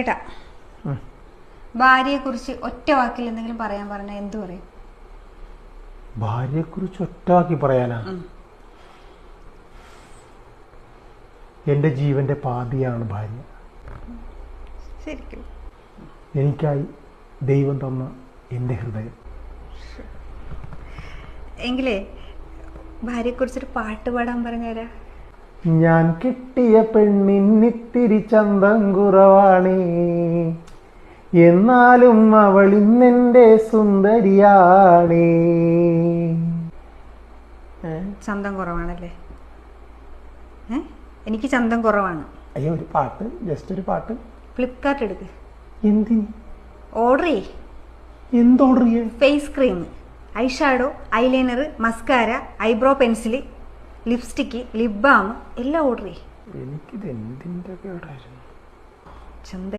ഏട്ടാ, ഭാര്യയെ കുറിച്ച് ഒറ്റ വാക്കിൽ എന്തെങ്കിലും പറയാൻ പറഞ്ഞാൽ എന്തു പറയും? ഭാര്യയെ കുറിച്ച് ഒറ്റ വാക്കി പറയാനാ? എന്റെ ജീവന്റെ പാതിയാണ് ഭാര്യ. ശരിക്കും എനിക്കായി ദൈവം തന്ന എന്റെ ഹൃദയം. എങ്കിലേ ഭാര്യയെ കുറിച്ചൊരു പാട്ട് പാടാൻ പറഞ്ഞുതരാ. ഞാൻ കിട്ടിയ പെണ്ണിന്നിത്തിരി ചന്തം കുറവാണേ, എന്നാലും അവൾ ഇന്നെന്റെ സുന്ദരിയാണേ. ചന്തം കുറവാണല്ലേ? എനിക്ക് ചന്തം കുറവാണ്. അയ്യോ, ഒരു പാട്ട്, ജസ്റ്റ് ഒരു പാട്ട്. ഫ്ലിപ്കാർട്ട് എടുക്ക്. എന്തിന്? ഓർഡർ ചെയ്യേ. എന്ത് ഓർഡർ ചെയ്യേ? Face cream, eye shadow, eyeliner, mascara, eyebrow pencil, lipstick, lip balm എല്ലാം ഓർഡർ ചെയ്യേ. എനിക്കിത് എന്തിൻ്റെ കേടായിരുന്നു? ചന്ത